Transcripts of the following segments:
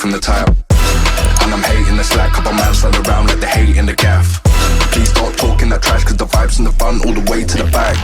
from the top. And I'm hating the slack, couple man stand around like the hate in the gaff. Please stop talking that trash, cause the vibes in the front all the way to the back.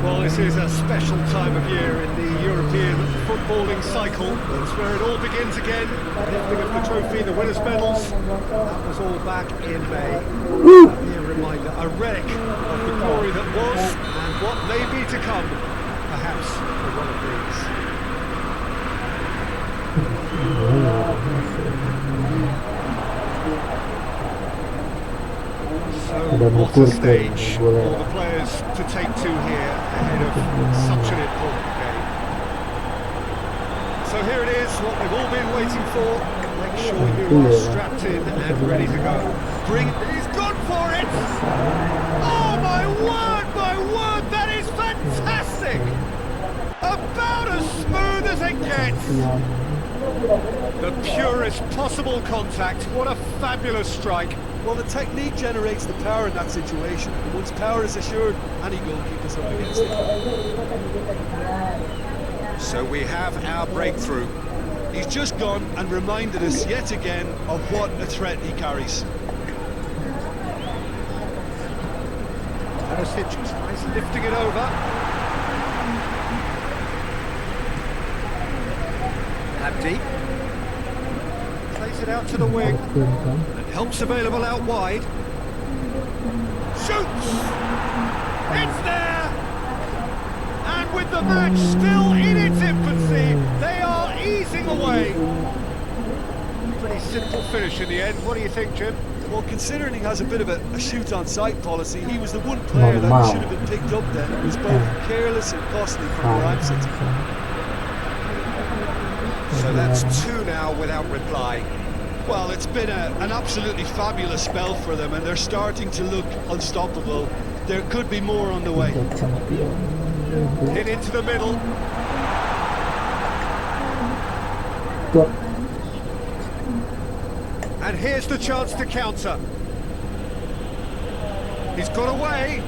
Well, this is a special time of year in the European footballing cycle. It's where it all begins again. Lifting of the trophy, the winners' medals. That was all back in May. A reminder, a relic of the glory that was and what may be to come, perhaps, for one of these. So, what a stage for the players to take to here ahead of such an important game. So here it is, what they've all been waiting for. Make sure you are strapped in and ready to go. He's gone for it! Oh my word, that is fantastic! About as smooth as it gets! The purest possible contact, what a fabulous strike. Well, the technique generates the power in that situation, and once power is assured, any goalkeeper's up against it. So we have our breakthrough. He's just gone and reminded us yet again of what a threat he carries. Perisic tries lifting it over. Abdi plays it out to the wing. And help's available out wide. Shoots! It's there! And with the match still in its infancy, they are easing away. Pretty simple finish in the end. What do you think, Jim? Well, considering he has a bit of a shoot-on-sight policy, he was the one player that should have been picked up then. It was both careless and costly from where I'm sitting. So that's two now without reply. Well, it's been an absolutely fabulous spell for them, and they're starting to look unstoppable. There could be more on the way. Hit into the middle. And here's the chance to counter. He's got away.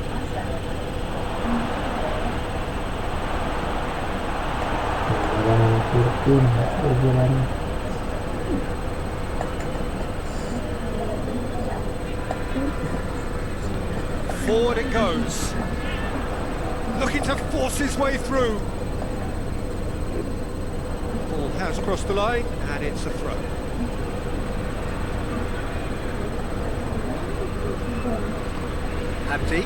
Forward it goes. Looking to force his way through. Ball has crossed the line, and it's a throw. Abdi.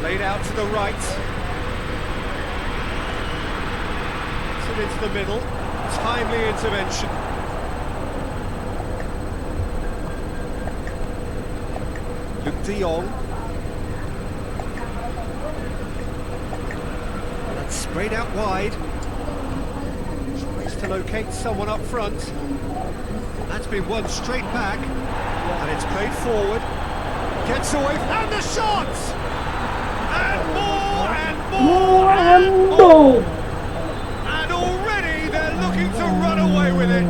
Played out to the right. It's into the middle. Timely intervention. Luke de Jong. That's sprayed out wide. Tries to locate someone up front. That's been won straight back. And it's played forward. Gets away, and the shot! And more, and more, and more! And already they're looking to run away with it.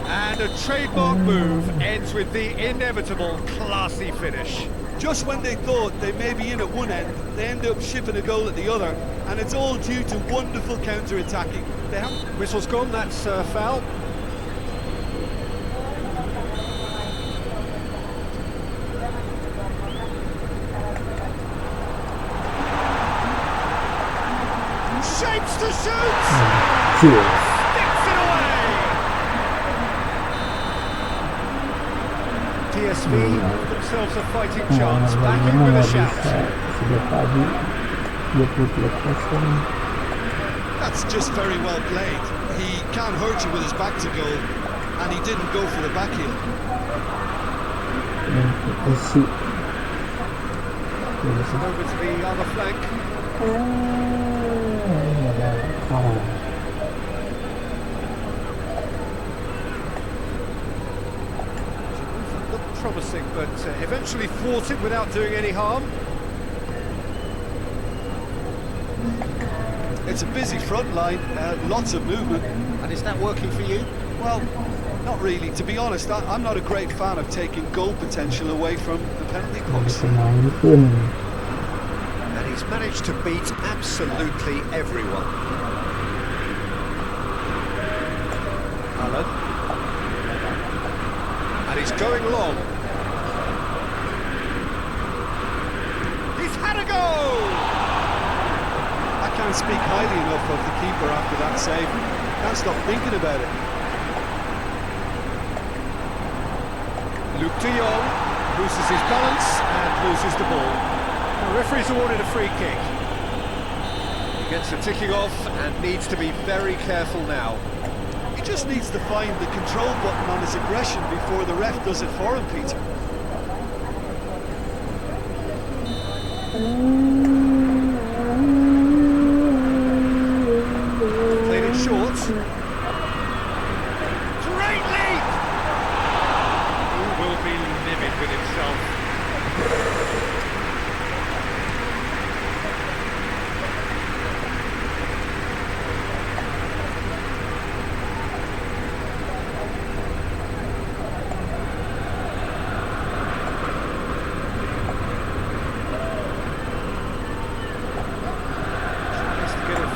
And a trademark move ends with the inevitable classy finish. Just when they thought they may be in at one end, they end up shipping a goal at the other, and it's all due to wonderful counter-attacking. They have... Whistle's gone, that's foul. Shapes to shoot! Sticks it away! PSV have themselves a fighting chance, back in with a shout. That's just very well played. He can't hurt you with his back to goal, and he didn't go for the back heel. Over to the other flank. Looked promising, but eventually thwarted without doing any harm. It's a busy front line, lots of movement. And is that working for you? Well, not really. To be honest, I'm not a great fan of taking goal potential away from the penalty box. And he's managed to beat absolutely everyone. Allen. And he's going long. He's had a goal! I can't speak highly enough of the keeper after that save. Can't stop thinking about it. Luke de Jong loses his balance and loses the ball. The referee's awarded a free kick. He gets the ticking off and needs to be very careful now. He just needs to find the control button on his aggression before the ref does it for him, Peter. Played it short. Great leap! He will be livid with himself.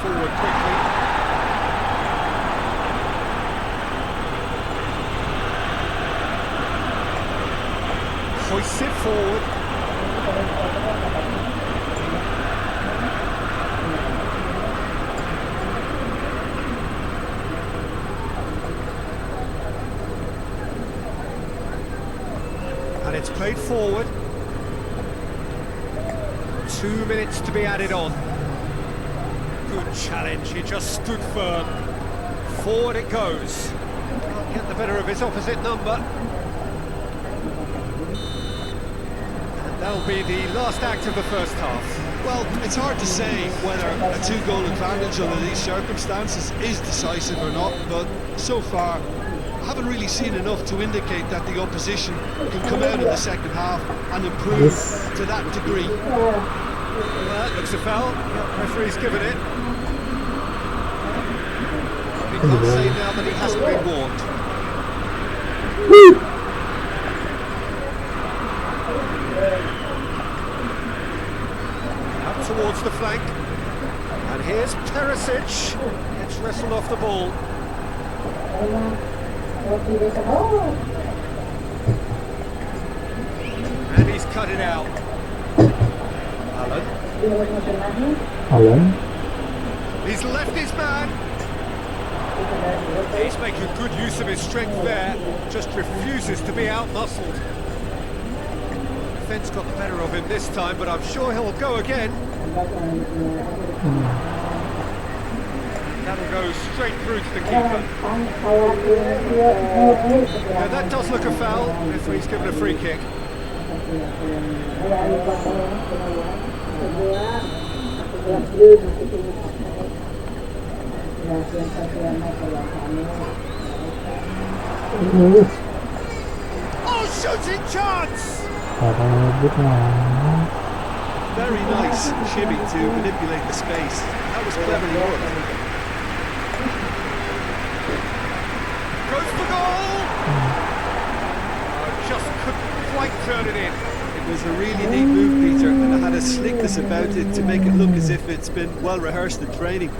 Forward quickly. Hoists it forward. And it's played forward. 2 minutes to be added on. Good challenge, he just stood firm. Forward it goes. Can't get the better of his opposite number. And that'll be the last act of the first half. Well, it's hard to say whether a 2-goal advantage under these circumstances is decisive or not, but so far I haven't really seen enough to indicate that the opposition can come out in the second half and improve to that degree. That looks a foul. Referee's given it. We can't say now that he hasn't been warned. Up towards the flank. And here's Perisic. Gets wrestled off the ball. And he's cut it out. Allen. He's left his man. He's making good use of his strength there. Just refuses to be out-muscled. defence got the better of him this time, but I'm sure he'll go again. That'll go straight through to the keeper. Yeah, that does look a foul. Referee's given a free kick. Oh, shooting chance! Very nice shimmy to manipulate the space. That was cleverly worked. Goes for goal! Just couldn't quite turn it in. It was a really neat move, Peter, and it had a slickness about it to make it look as if it's been well rehearsed in training.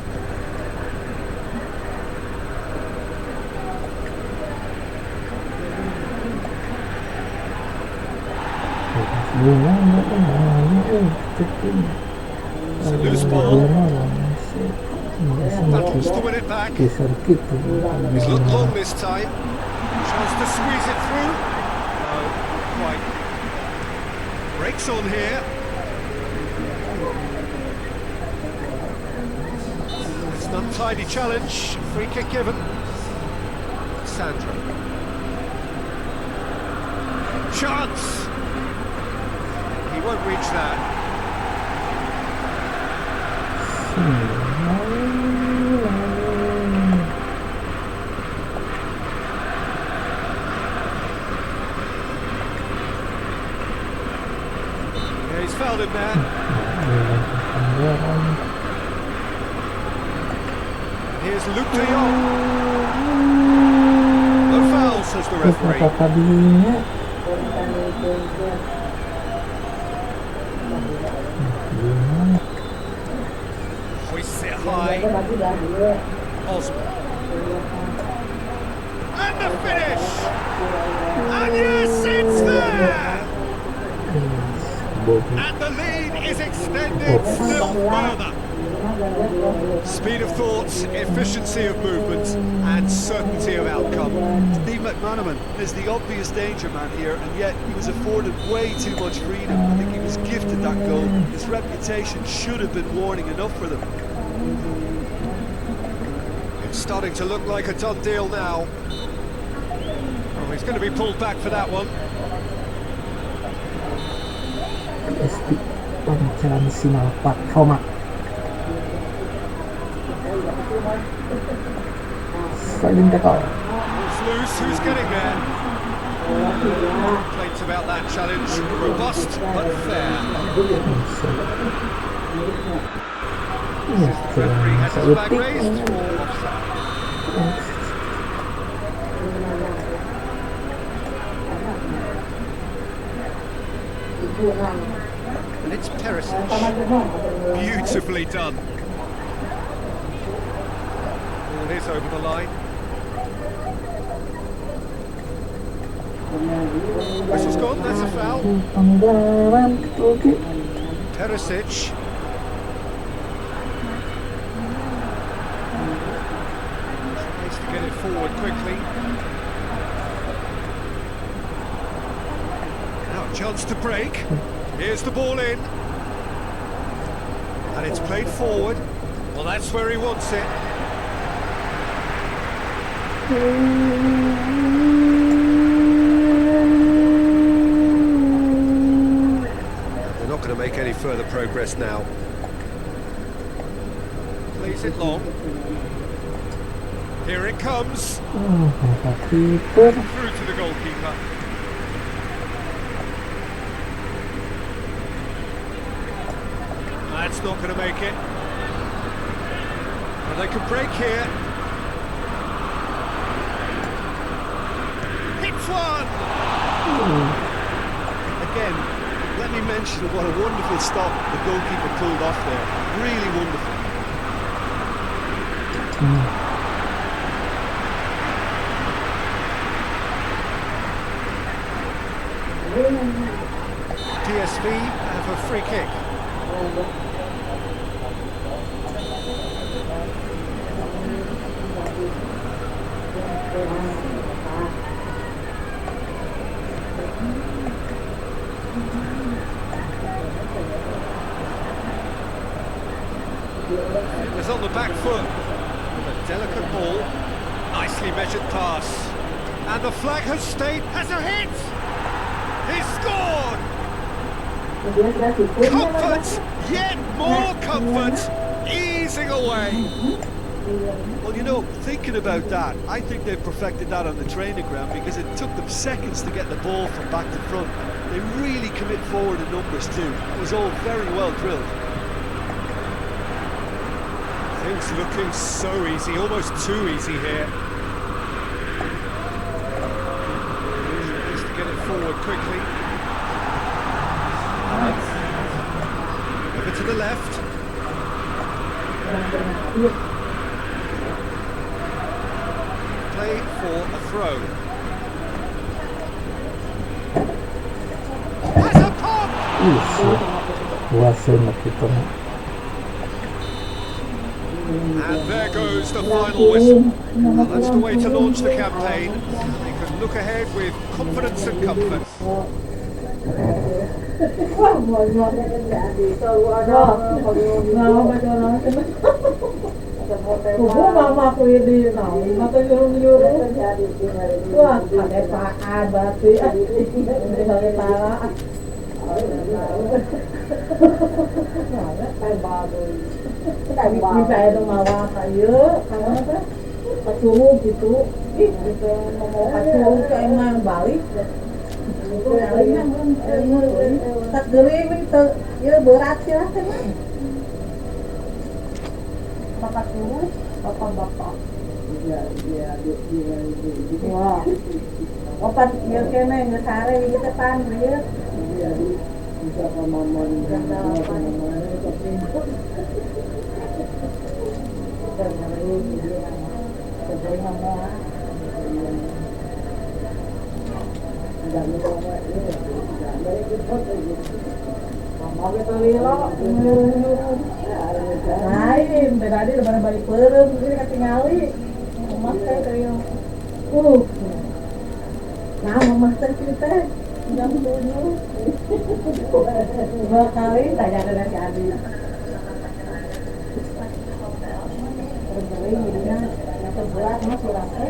It's a loose ball. Battles to win it back. He's looked long this time. Chance to squeeze it through. No, not quite. Breaks on here. It's an untidy challenge. Free kick given. Sandro. Chance! He won't reach that. Yeah, he's fouled him there. Here's Luke de Jong. No foul, says the referee. Hoists it high. Osman. And the finish! And yes, it's there! And the lead is extended still further. Speed of thought, efficiency of movement, and certainty of outcome. Steve McManaman is the obvious danger man here, and yet he was afforded way too much freedom. I think he was gifted that goal. His reputation should have been warning enough for them. It's starting to look like a done deal now. Oh, he's going to be pulled back for that one. It's loose, who's getting there? Complaints about that challenge. Robust, but fair. The referee has his flag raised for offside. And it's Perisic. Beautifully done. Ball is over the line. Whistle's gone, that's a foul. Perisic. Tries to get it forward quickly. Now a chance to break. Here's the ball in. And it's played forward. Well, that's where he wants it. They're not going to make any further progress now. Plays it long. Here it comes. Through to the goalkeeper. That's not going to make it. And they can break here. Hits one! Again, let me mention what a wonderful stop the goalkeeper pulled off there. Really wonderful. PSV have a free kick. Fitness on the back foot. A delicate ball. Nicely measured pass. And the flag has stayed. Has a hit! He's scored! Comfort! Yet more comfort! Easing away! Well, you know, thinking about that, I think they've perfected that on the training ground because it took them seconds to get the ball from back to front. They really commit forward in numbers too. It was all very well drilled. Things looking so easy, almost too easy here. Needs to get it forward quickly. Over to the left. Play for a throw. That's a pop! And there goes the final whistle. Well, that's the way to launch the campaign. They can look ahead with confidence and comfort. Saya itu mawa kayu, karena kacung gitu, mau kacung ke emang balik. Tak gering itu, ya berat sih lah kan? Bapak dulu, bapak. Wah, bapak dia kena nggak sare di depan dia. Bisa pemahaman lain, berarti lebaran balik perem, ini ketinggali. Mama saya kayak, nah mama saya cerita jam 7, 2 kali tanya ada si Adi. Terbeli jadinya yang terberat mas berapa?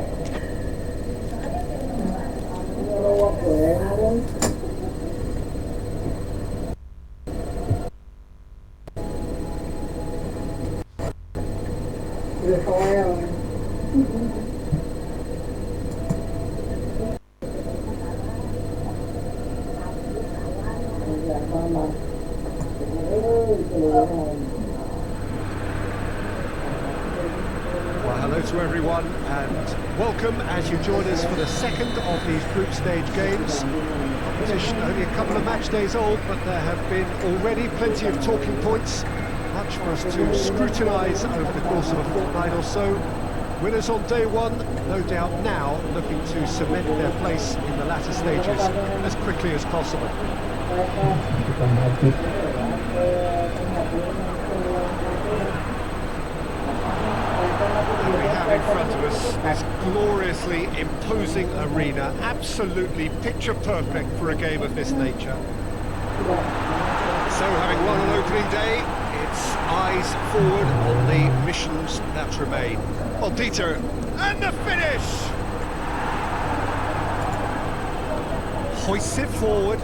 Well, hello to everyone and welcome as you join us for the second of these group stage games. Competition only a couple of match days old, but there have been already plenty of talking points, much for us to scrutinise over the course of a fortnight or so. Winners on day one, no doubt now looking to cement their place in the latter stages as quickly as possible. And we have in front of us this gloriously imposing arena, absolutely picture perfect for a game of this nature. So having won on opening day, it's eyes forward on the missions that remain. Well, Dieter, and the finish! Hoists it forward.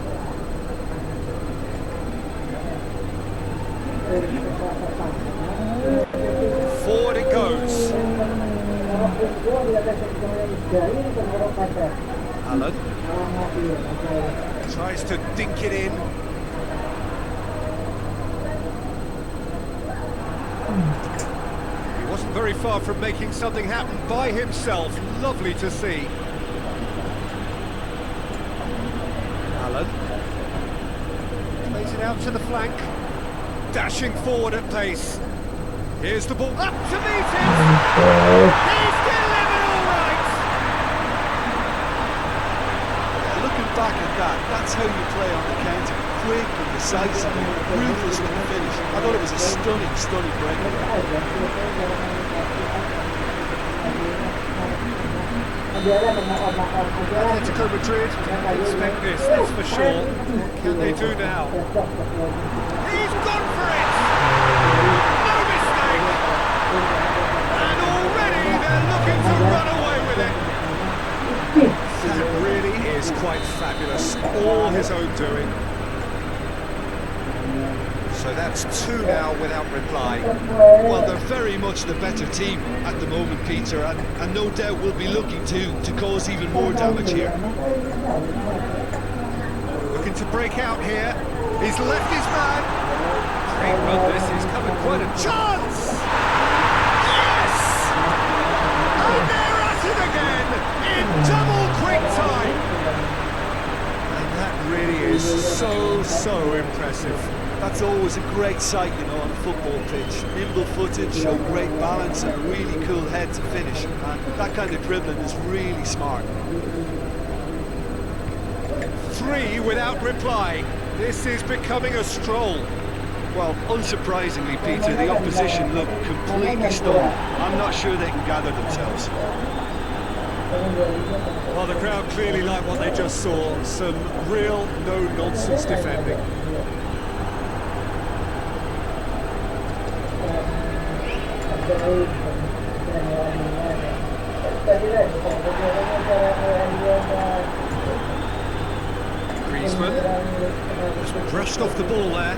Forward it goes. Alan tries to dink it in. He wasn't very far from making something happen by himself. Lovely to see. Alan plays it out to the flank. Dashing forward at pace. Here's the ball up to meet it. He's delivered all right. Looking back at that, that's how you play on the counter. Quick and decisive, ruthless with the finish. I thought it was a stunning breakaway. Atletico Madrid expect this, that's for sure. What can they do now? He's gone for it! No mistake! looking to run away with it. That really is quite fabulous, all his own doing. So that's 2 now without reply. Well, they're very much the better team at the moment, Peter, and no doubt will be looking to cause even more damage here. Looking to break out here. He's left his man. Great run this, he's covered quite a chance! Yes! And they're at it again in double quick time! And that really is so impressive. That's always a great sight, you know, on a football pitch. Nimble footed, show great balance and a really cool head to finish. And that kind of dribbling is really smart. 3 without reply. This is becoming a stroll. Well, unsurprisingly, Peter, the opposition look completely stunned. I'm not sure they can gather themselves. Well, the crowd clearly like what they just saw. Some real no-nonsense defending. Griezmann just brushed off the ball there.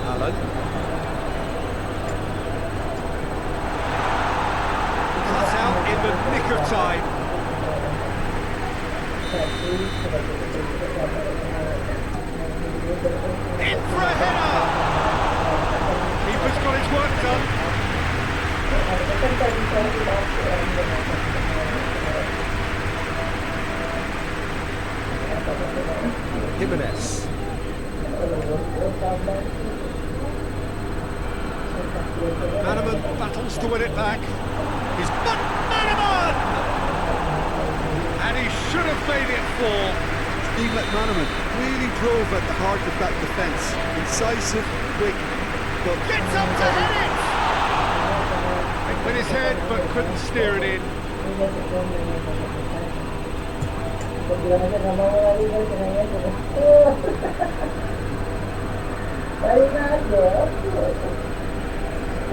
Alan. Cut out in the nick of time. In for a header! Keeper's got his work done. Jimenez. Manaman battles to win it back. He's Manaman! And he should have made it fall. Steve McManaman really drove at the heart of that defence. Incisive, quick, but Gets up to head it! With his head, but couldn't steer it in.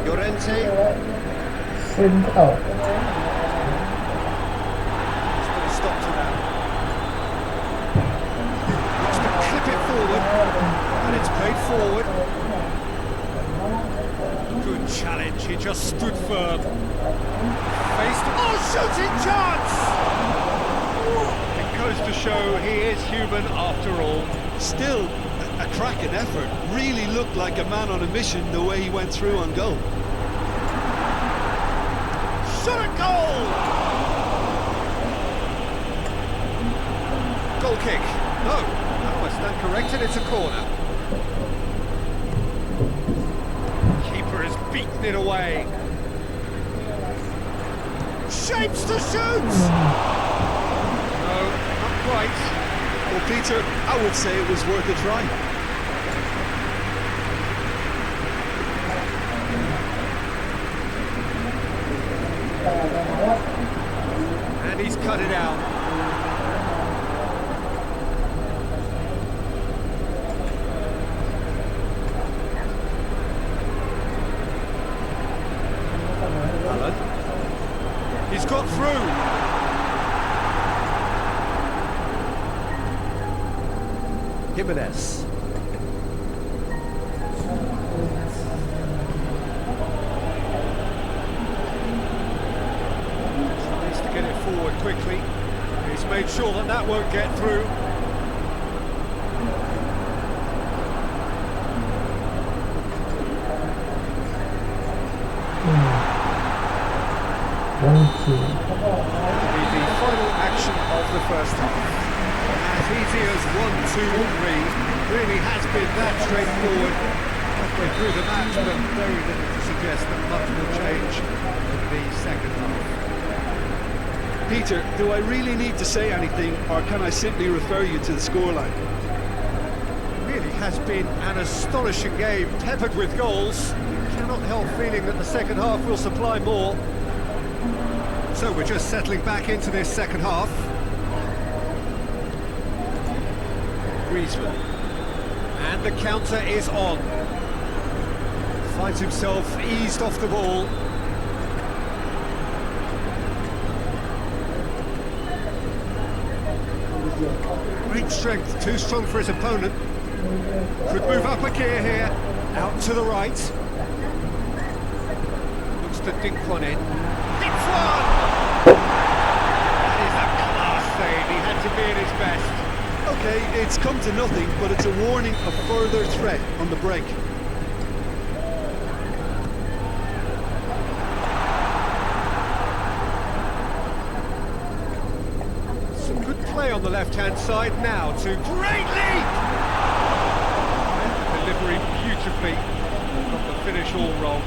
Llorente. Xin khẩu. Let's put a stop to that. Looks to clip it forward. And it's played forward. Good challenge, he just stood firm. Faced, oh, shooting chance! It goes to show he is human after all. still a cracking effort. Really looked like a man on a mission the way he went through on goal. Shot at goal! Goal kick. No, I stand corrected, it's a corner. Keeper has beaten it away. Shapes to shoot! No, not quite. Well, Peter, I would say it was worth a try. And he's cut it out. Alan. He's got through. Jimenez. Tries to get it forward quickly. He's made sure that that won't get through. That'll be the final action of the first half. As easy as 1, 2, 3, really has been that straightforward. Halfway through the match, but very little to suggest that much will change in the second half. Peter, do I really need to say anything, or can I simply refer you to the scoreline? Really has been an astonishing game, peppered with goals. You cannot help feeling that the second half will supply more. So we're just settling back into this second half. Griezmann. And the counter is on. Finds himself eased off the ball. Great strength, too strong for his opponent. Could move up a gear here, out to the right. Looks to dink one in. Hits one! That is a class save, he had to be at his best. Okay, it's come to nothing, but it's a warning of further threat on the break. Some good play on the left-hand side now to great leap! Delivery beautifully, got the finish all wrong.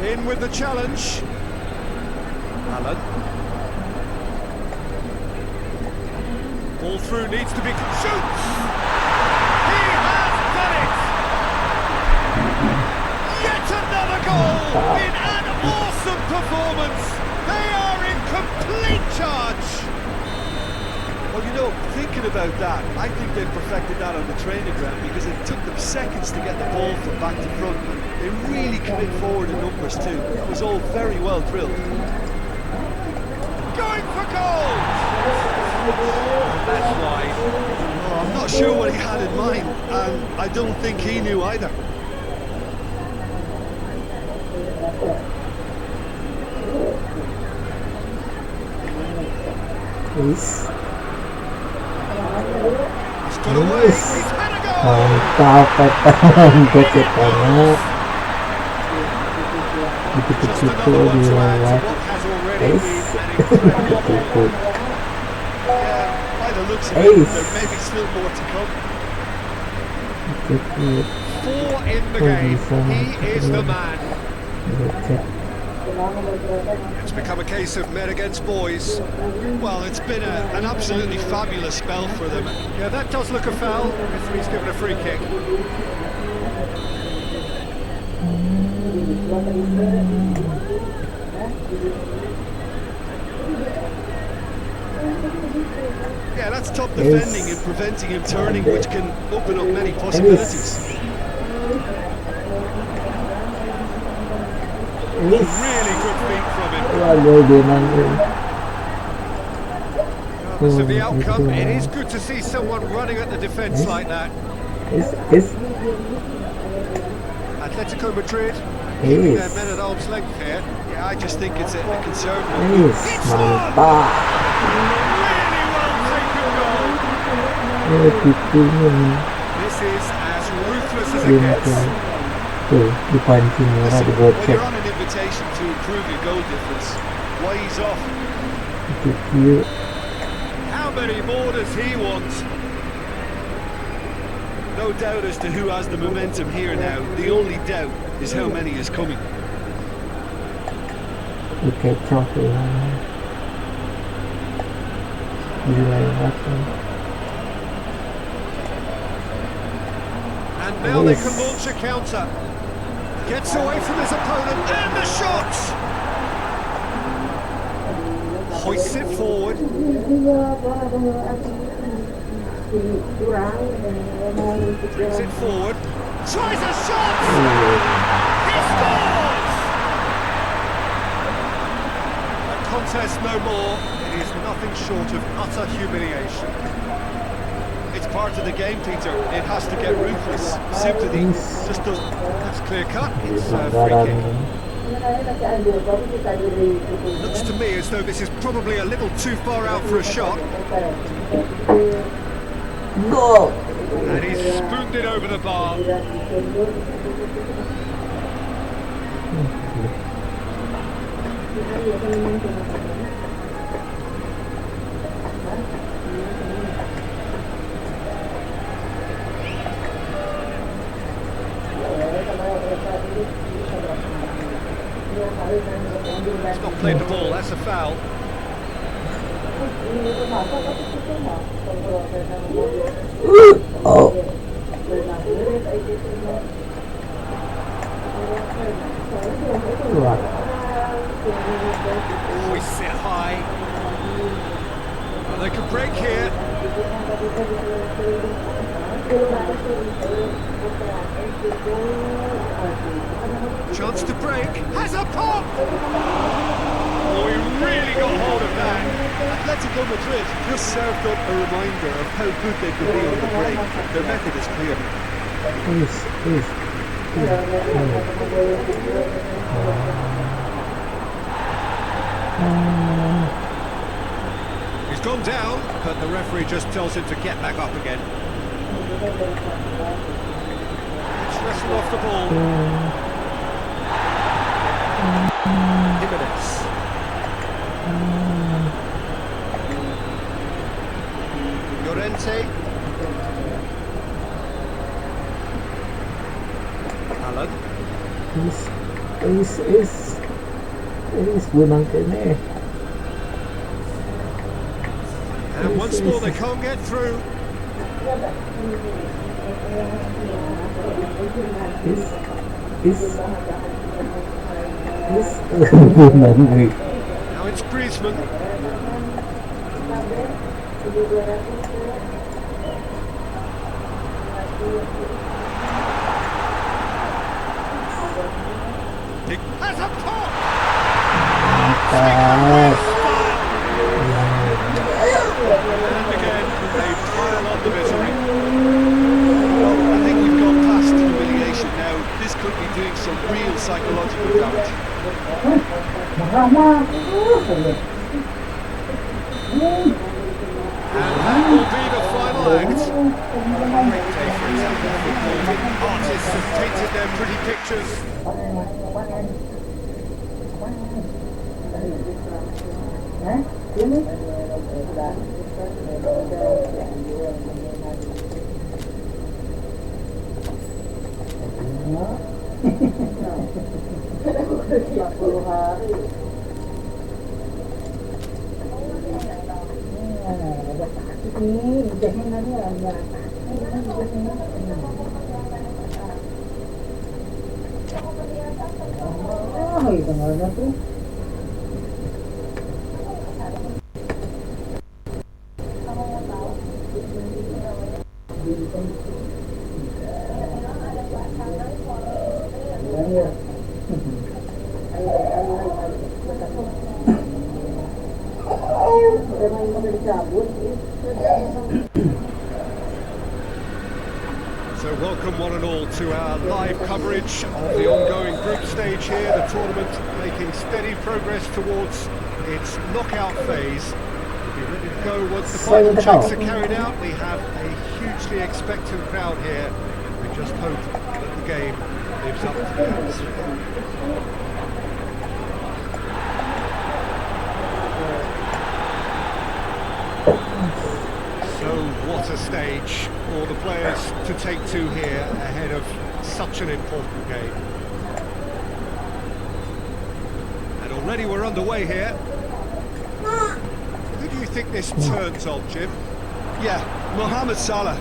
In with the challenge. Allen. Ball through needs to be... Shoots! He has done it! Yet another goal in an awesome performance! They are in complete charge! Well, you know, thinking about that, I think they've perfected that on the training ground because it took them seconds to get the ball from back to front. They really commit forward in numbers too. That was all very well drilled. Going for goal! That's wide. Oh, I'm not sure what he had in mind, and I don't think he knew either. Is He's got away, he's had a goal! mantap gocekannya Just gitu-gitu another one di to add bawah to what has already Ace. been an incredible gitu Yeah, by the looks of it, Ace. there may be still more to come. gitu 4 in the game. He is the man. cek It's become a case of men against boys. Well, it's been an absolutely fabulous spell for them. Yeah, that does look a foul. He's given a free kick. Yeah, that's top Yes. defending and preventing him turning, which can open up many possibilities. Really good feet from him. lalu dia nanggung Regardless of the outcome, it is good to see someone running at the defence like that. is Atletico Madrid keeping their men at arm's length here. Yeah, I just think it's a conservative. It's mantap Really well taken goal. tipunya This is as ruthless as it lincah gets. tuh dipancing merah Listen, when digocek you're on an invitation to improve your goal difference, why he's off? tipu How many more does he want? No doubt as to who has the momentum here now. The only doubt is how many is coming. dikecoh ya dilewatkan And now they Yes. can launch a counter. Gets away from his opponent and the shot! Hoists it forward. Brings it forward. Tries a shot! He scores! A contest no more. It is nothing short of utter humiliation. It's part of the game, Peter. It has to get ruthless. Sympathy just doesn't. That's clear cut. It's a free pelanggaran kick. Looks to me as though this is probably a little too far out for a shot. gol And he's spooned it over the bar. He's not played the ball, that's a foul. oh kuat Hoists it high. Well, they could break here. Chance to break. Has a pop! Oh, he really got hold of that. Atletico Madrid just served up a reminder of how good they could be on the break. Their method is clear. He's gone down, but the referee just tells him to get back up again. It's wrestled off the ball. Jimenez. Llorente. Alan. Menang kene. And once more they can't get through. Menang. Now it's Griezmann. It has a pop! And again, they pile on the misery. Well, I think we've gone past humiliation now. This could be doing some real psychological damage. And that will be the final act. Great day for example football. Artists have painted their pretty pictures. So welcome one and all to our live coverage of the ongoing group stage here, the tournament making steady progress towards its knockout phase. We'll be ready to go once the final checks are carried out. We have a hugely expectant crowd here. We just hope that the game lives up to the atmosphere. So what a stage for the players to take to here ahead of such an important game. And already we're underway here. Who do you think this turns on, Jim? Yeah, Mohamed Salah.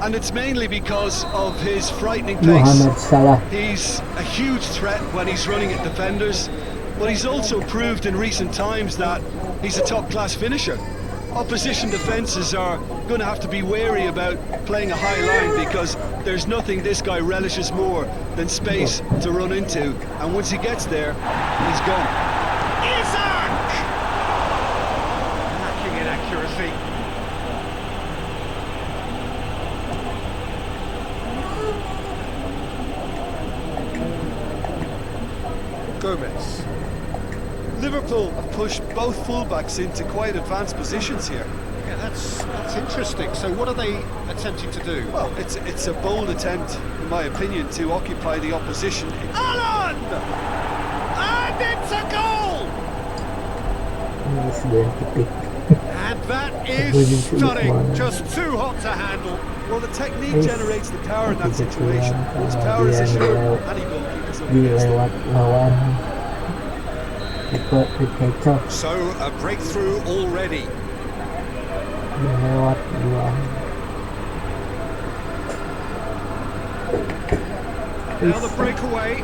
And it's mainly because of his frightening pace. Mohamed Salah. He's a huge threat when he's running at defenders, but he's also proved in recent times that he's a top-class finisher. Opposition defences are going to have to be wary about playing a high line because there's nothing this guy relishes more than space to run into, and once he gets there, he's gone. Isaac! Lacking in accuracy. Gomez. Liverpool have pushed both fullbacks into quite advanced positions here. Yeah, that's interesting. So what are they attempting to do? Well, it's a bold attempt, in my opinion, to occupy the opposition. Alan! And it's a goal! And that is stunning. Just too hot to handle. Well, the technique generates the power in that situation. Once power is assured, any goalkeeper's up against it. So a breakthrough already. Now the breakaway.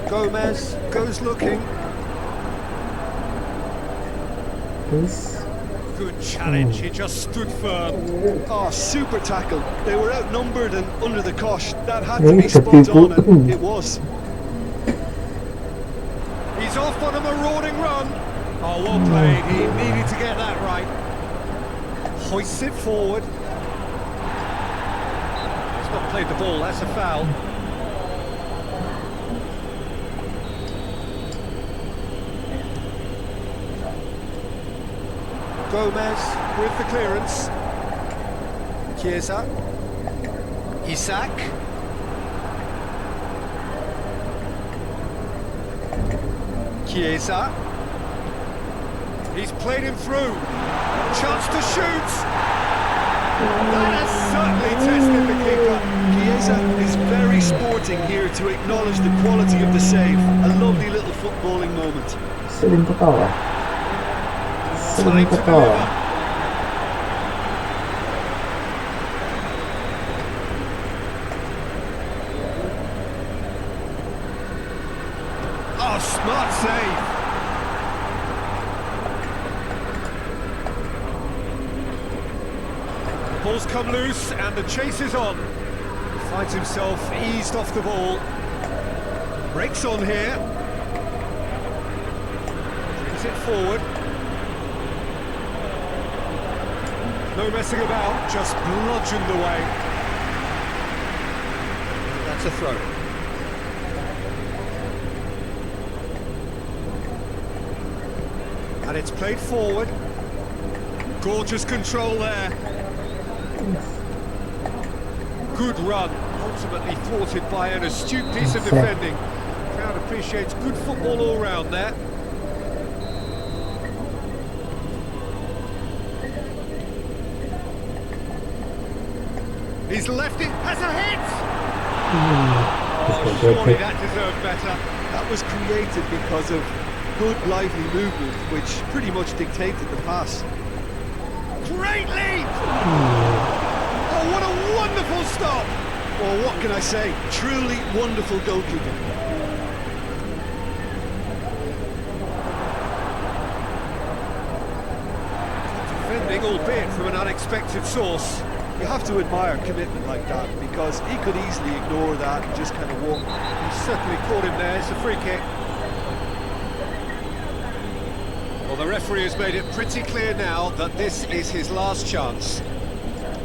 Gomez goes looking. Good challenge, he just stood firm. Oh, super tackle. They were outnumbered and under the cosh. That had to be spot on, and it was. He's off on a marauding run. Oh, well played. He needed to get that right. Hoists it forward. He's not played the ball, that's a foul. Gomez with the clearance. Chiesa. Isak. Chiesa. He's played him through. Chance to shoot. That has certainly tested the keeper. Chiesa is very sporting here to acknowledge the quality of the save. A lovely little footballing moment. Sering ketawa. Sering Time to ketawa. deliver. Oh, smart save. Ball's come loose and the chase is on. He finds himself eased off the ball. Breaks on here. Brings it forward. No messing about, just bludgeoned away. That's a throw. And it's played forward. Gorgeous control there. Good run, ultimately thwarted by an astute piece of defending. Crowd appreciates good football all round there. He's left it, has a hit! Oh, surely that deserved better. That was created because of good, lively movement, which pretty much dictated the pass. Great leap! Oh, what a wonderful stop! Well, what can I say? Truly wonderful goalkeeping. Defending, albeit from an unexpected source. You have to admire commitment like that, because he could easily ignore that and just kind of walk. He certainly caught him there, it's a free kick. Well, the referee has made it pretty clear now that this is his last chance.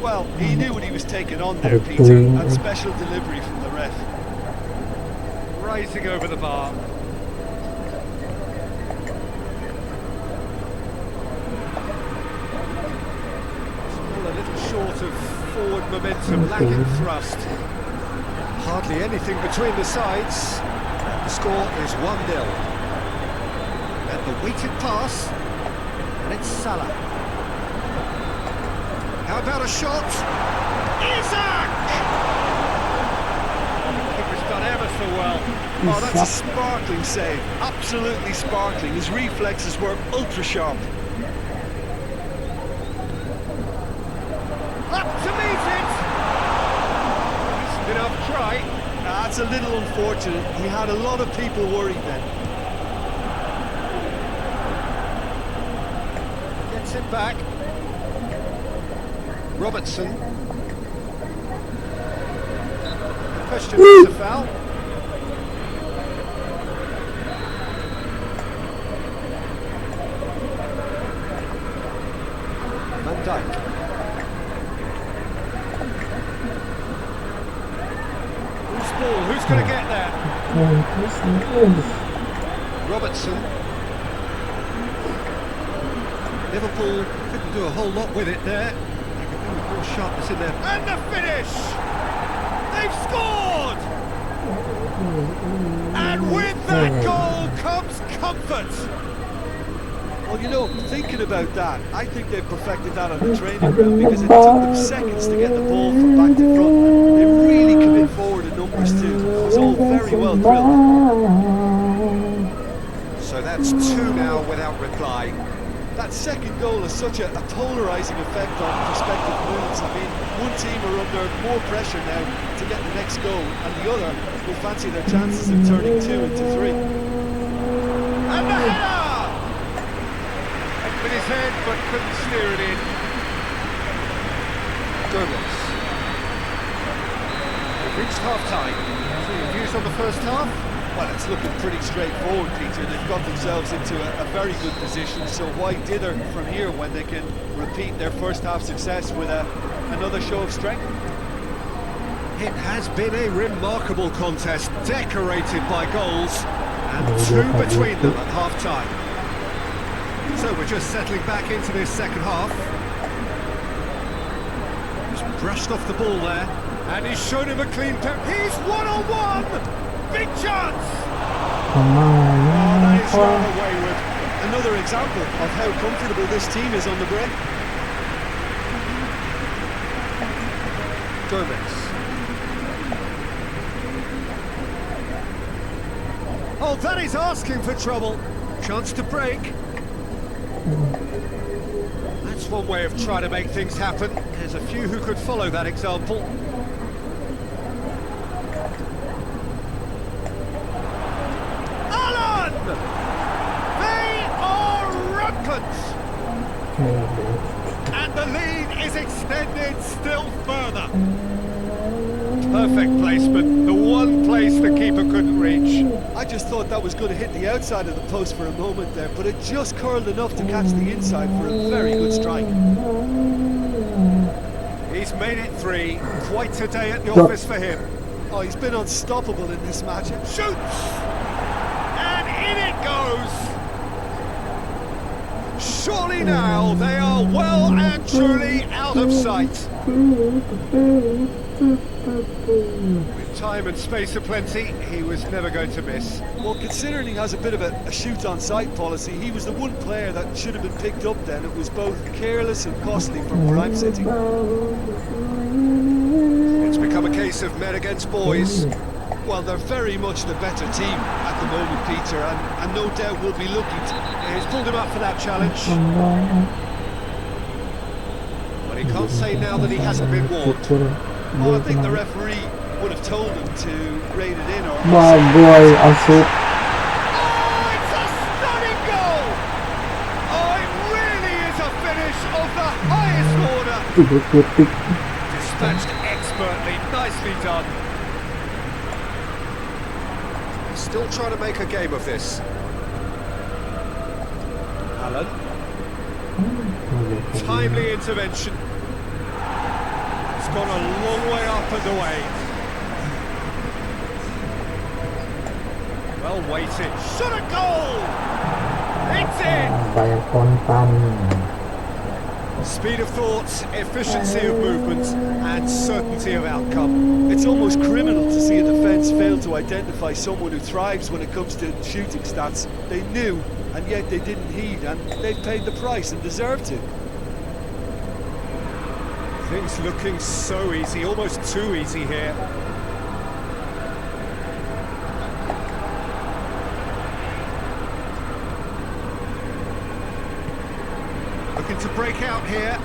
Well, he knew what he was taking on there, Peter, and special delivery from the ref. Rising over the bar. Still a little short of forward momentum, lacking thrust. Hardly anything between the sides. The score is 1-0. And the weighted pass, and it's Salah. How about a shot? Isak! Keeper's done ever so well. Oh, that's a sparkling save. Absolutely sparkling. His reflexes were ultra sharp. Up to meet it! Decent enough try. That's a little unfortunate. He had a lot of people worried then. Gets it back. Robertson. The question is a foul. Van Dijk. Who's ball? Who's going to get there? Robertson. Liverpool couldn't do a whole lot with it there. More sharpness in there. And the finish! They've scored! And with that goal comes comfort! Well, you know, thinking about that, I think they've perfected that on the training ground, because it took them seconds to get the ball from back to front. They really commit forward in numbers too. It was all very well drilled. So that's two now without reply. That second goal has such a polarising effect on prospective moves. I mean, one team are under more pressure now to get the next goal, and the other will fancy their chances of turning 2 into 3. And the header! With his his head, but couldn't steer it in. Gomez. We've reached half-time. So your views on the first half? Well, it's looking pretty straightforward, Peter. They've got themselves into a very good position, so why dither from here when they can repeat their first half success with another show of strength? It has been a remarkable contest, decorated by goals, and two between them at half-time. So we're just settling back into this second half. He's brushed off the ball there, and he's shown him a clean pair. He's one-on-one! Big chance! Oh, that is rather wayward. Another example of how comfortable this team is on the break. Gomez. Oh, that is asking for trouble. Chance to break. That's one way of trying to make things happen. There's a few who could follow that example. Alan! They are rampant! And the lead is extended still further. Perfect placement, the one place the keeper couldn't reach. I just thought that was going to hit the outside of the post for a moment there, but it just curled enough to catch the inside for a very good strike. He's made it 3. Quite a day at the office for him. Oh, he's been unstoppable in this match. Shoots! And in it goes! Surely now they are well and truly out of sight. With time and space aplenty, he was never going to miss. Well, considering he has a bit of a shoot-on-sight policy, he was the one player that should have been picked up then. It was both careless and costly from Prime City. It's become a case of men against boys. Well, they're very much the better team at the moment, Peter, and no doubt will be looking to... He's pulled him up for that challenge. But he can't say now that he hasn't been warned. Well, I think the referee would have told him to rate it in or... My boy, Asuk. Oh, it's a stunning goal! Oh, it really is a finish of the highest order. Dispatched expertly, nicely done. He's still trying to make a game of this. Alan. Timely intervention. It's gone a long way up and away. Well weighted. Shot a goal! It's in! Speed of thought, efficiency of movement, and certainty of outcome. It's almost criminal to see a defence fail to identify someone who thrives when it comes to shooting stats. They knew, and yet they didn't heed, and they paid the price and deserved to. Things looking so easy, almost too easy here. Looking to break out here.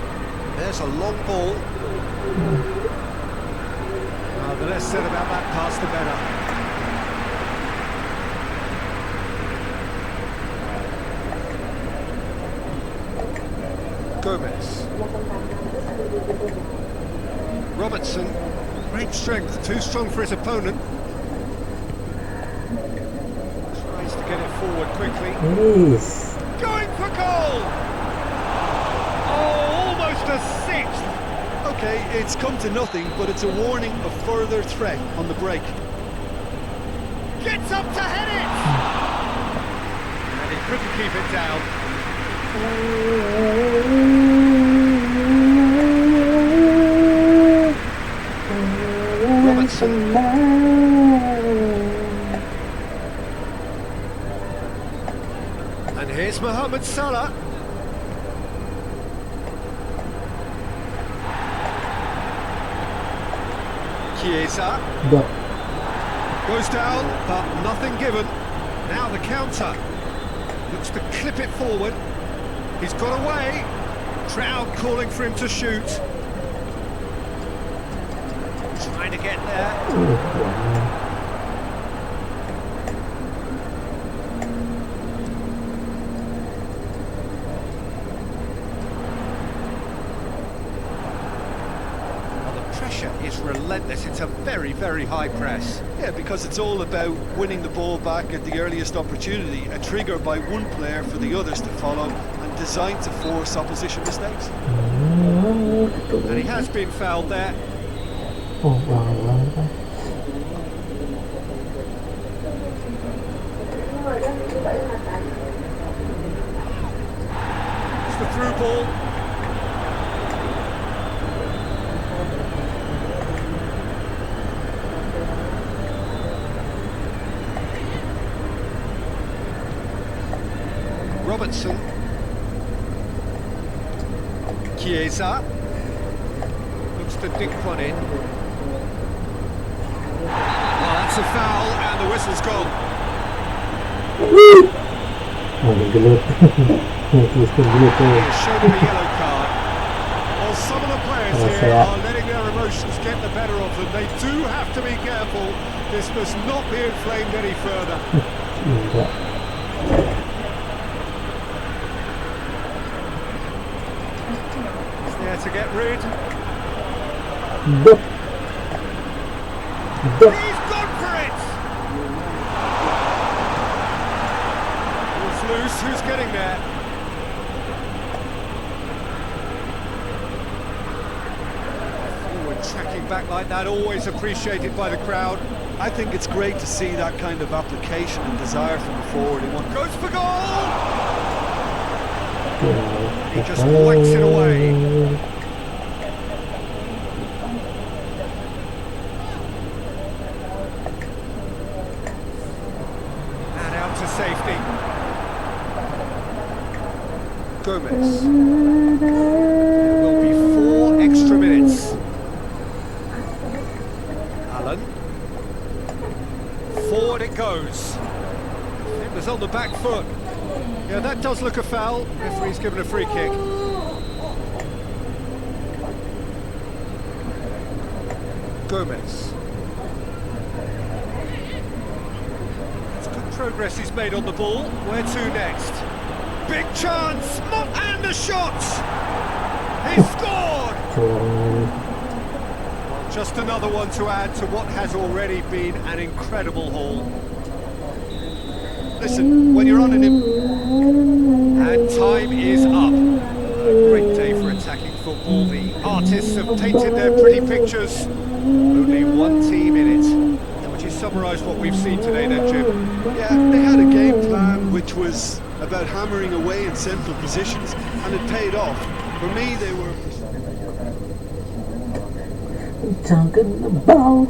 There's a long ball. The less said about that pass, the better. Gomez. Robertson, great strength, too strong for his opponent. Tries to get it forward quickly. Please. Going for goal! Oh, almost a sixth! Okay, it's come to nothing, but it's a warning of further threat on the break. Gets up to head it! And he couldn't keep it down. Robertson. And here's Mohamed Salah. Chiesa. Goes down, but nothing given. Now the counter. Looks to clip it forward. He's got away. Crowd calling for him to shoot. Trying to get there. this. It's a very, very high press. Yeah, because it's all about winning the ball back at the earliest opportunity, a trigger by one player for the others to follow, and designed to force opposition mistakes. And he has been fouled there. Oh, wow. It's the through ball. Robertson. Chiesa. Looks to dink one in. Well, that's a foul, and the whistle's gone. Oh, gelut. Terus gelut tuh. He's shown him a yellow card. Well, some of the players That's here right. are letting their emotions get the better of them. They do have to be careful. This must not be inflamed any further. Enggak. He's there to get rid. Dup. Dup. He's gone for it! It's loose, who's getting there? Forward tracking back like that, always appreciated by the crowd. I think it's great to see that kind of application and desire from the forward. He wants Goes for goal! He just whacks it away. And out to safety. Gomez. There will be 4 extra minutes. Allen. Forward it goes. It was on the back foot. Yeah, that does look a foul. Referee's given a free kick. Gomez. It's good progress he's made on the ball. Where to next? Big chance! And a shot! He scored! Well, just another one to add to what has already been an incredible haul. Listen, when you're on an And time is up. A great day for attacking football. The artists have painted their pretty pictures. Only one team in it. How would you summarise what we've seen today then, Jim? Yeah, they had a game plan which was about hammering away in central positions, and it paid off. For me, they were... Talking about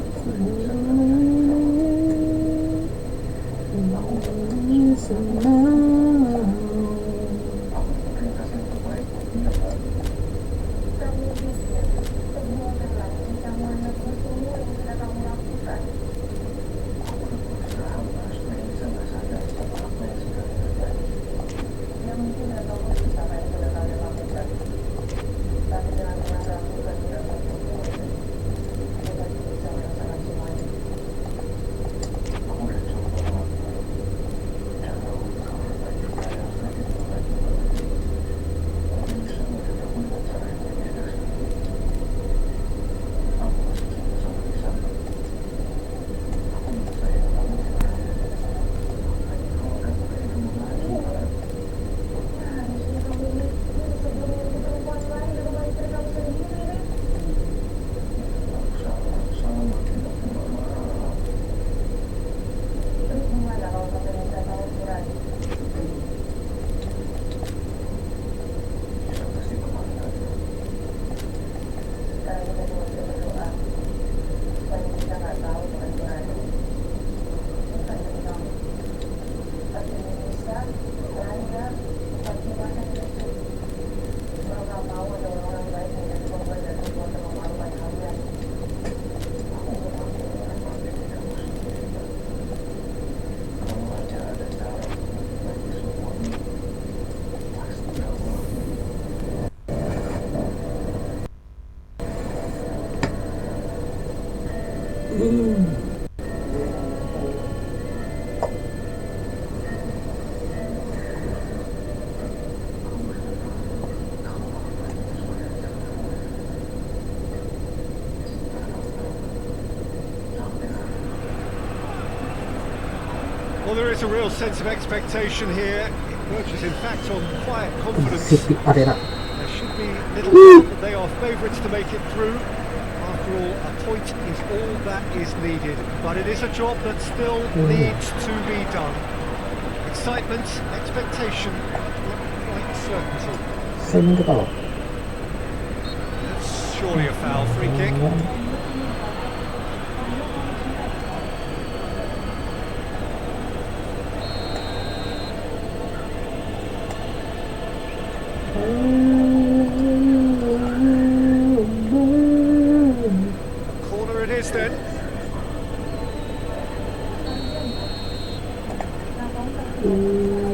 Well, there is a real sense of expectation here. It verges, in fact, on quiet confidence. シティアレナ There should be little doubt that they are favourites to make it through. After all, a point is all that is needed. But it is a job that still needs to be done. Excitement, expectation, not quite certainty. センドだわ That's surely a foul free kick. Corner it is then.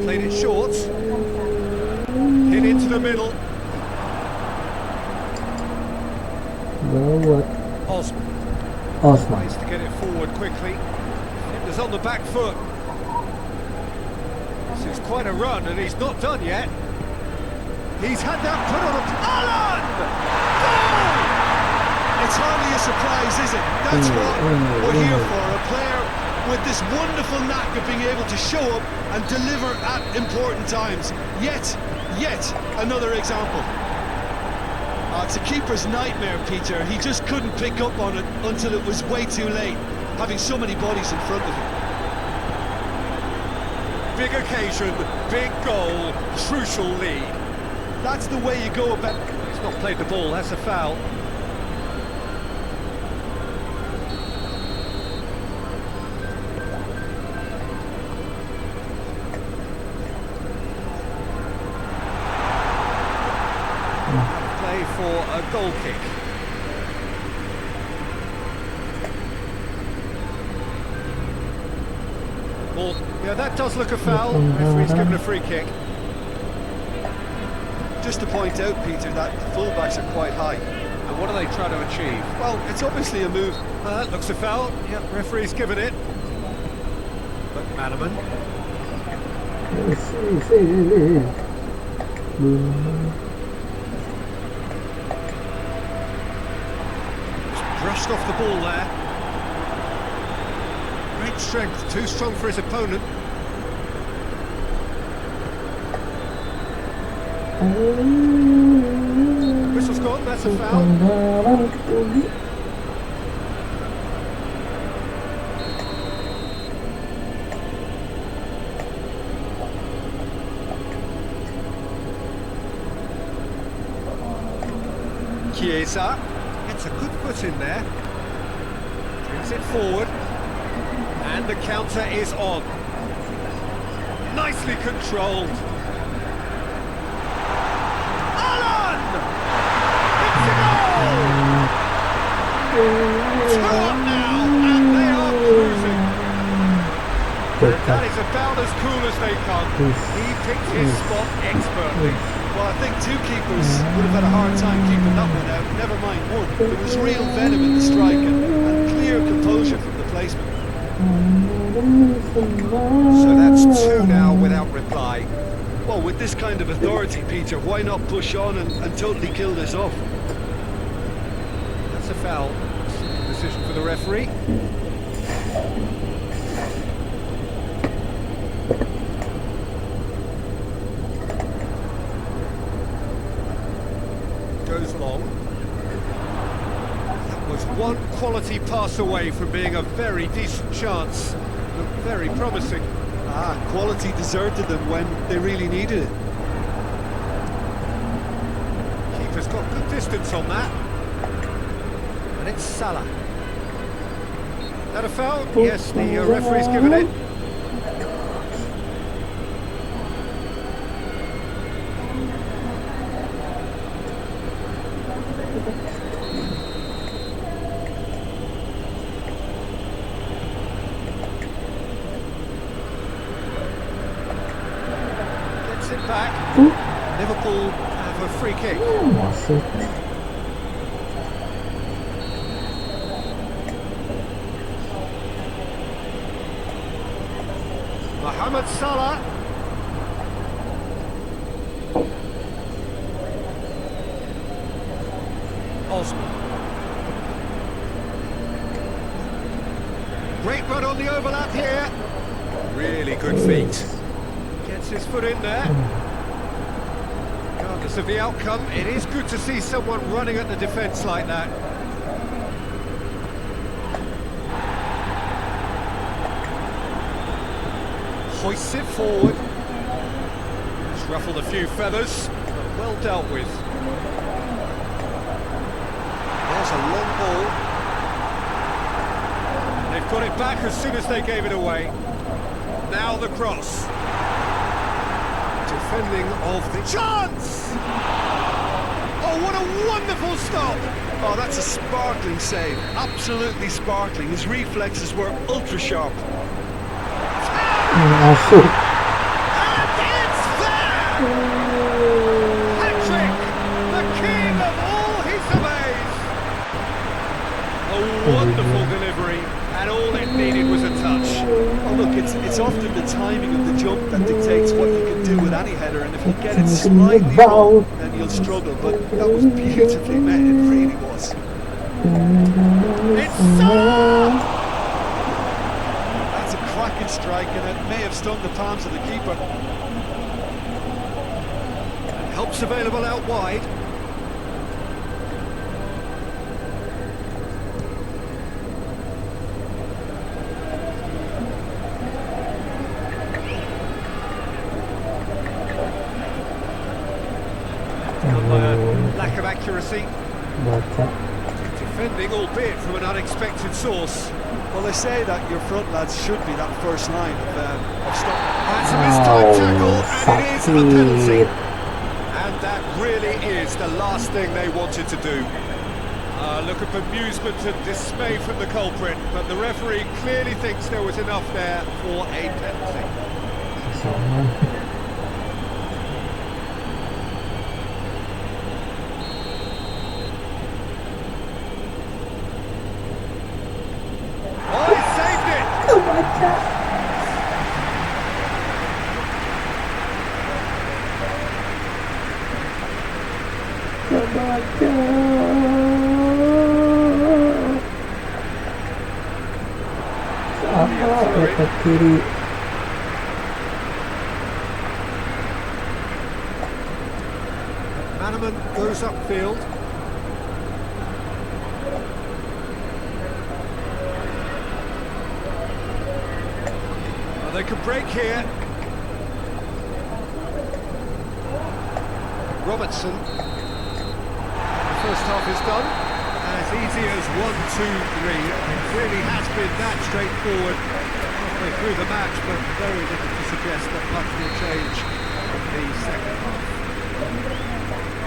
Played it short. Hit into the middle. どう Osman オスマン tries to get it forward quickly. Fitness on the back foot. This is quite a run and he's not done yet. He's had that put on a... Alan! Goal! It's hardly a surprise, is it? That's what we're here for. A player with this wonderful knack of being able to show up and deliver at important times. Yet another example. It's a keeper's nightmare, Peter. He just couldn't pick up on it until it was way too late, having so many bodies in front of him. Big occasion, big goal, crucial lead. That's the way you go about... He's not played the ball, that's a foul. Play for a goal kick. Well, yeah, that does look a foul. Referee's given a free kick. Just to point out, Peter, that the fullbacks are quite high. And what are they trying to achieve? Well, it's obviously a move. That looks a foul. Yep, referee's given it. But Manaman. せい Brushed off the ball there. Great strength, too strong for his opponent. Whistle's gone, that's a foul. Chiesa gets a good foot in there. Brings it forward. And the counter is on. Nicely controlled. Alan! It's a goal! 2 up now, and they are cruising. And that is about as cool as they come. He picked his spot expertly. Well, I think two keepers would have had a hard time keeping that one out, never mind one. There was real venom in the strike and clear composure from the placement. So that's 2 now without reply. Well, with this kind of authority, Peter, why not push on and totally kill this off? That's a foul. Decision for the referee. Goes long. That was one quality pass away from being a very decent chance. Looked very promising. Quality deserted them when they really needed it. Keeper's got good distance on that. And it's Salah. That a foul? Yes, the referee's given it. Gets it back. Liverpool have a free kick. 忘れて Mohamed Salah. Osman. Great run on the overlap here. Really good feet. Gets his foot in there. Regardless of the outcome, it is good to see someone running at the defence like that. Hoists it forward. It's ruffled a few feathers, but well dealt with. There's a long ball. They've got it back as soon as they gave it away. Now the cross. Defending of the chance! Oh, what a wonderful stop! Oh, that's a sparkling save. Absolutely sparkling. His reflexes were ultra sharp. Masuk. And it's there! Patrick, the king of all he surveys! A wonderful delivery, and all it needed was a touch. Oh, look, it's often the timing of the jump that dictates what you can do with any header, and if you get it slightly wrong, then you'll struggle. But that was beautifully met, it really was. It's Salah! That's a cracking strike, and it may have stung the palms of the keeper. Help's available out wide. Lack of accuracy. Baca. Defending, albeit from an unexpected source. Well, they say that your front lads should be that first line of stop. That's a mistimed tackle, and it is a penalty. Sakit. And that really is the last thing they wanted to do. Look at bemusement and dismay from the culprit, but the referee clearly thinks there was enough there for a penalty. Sama. Oh, he saved it! Apa ke kiri? Manaman goes upfield. Well, they could break here. Robertson. The first half is done. As easy as 1, 2, 3. It really has been that straightforward halfway through the match, but very little to suggest that much will change in the second half.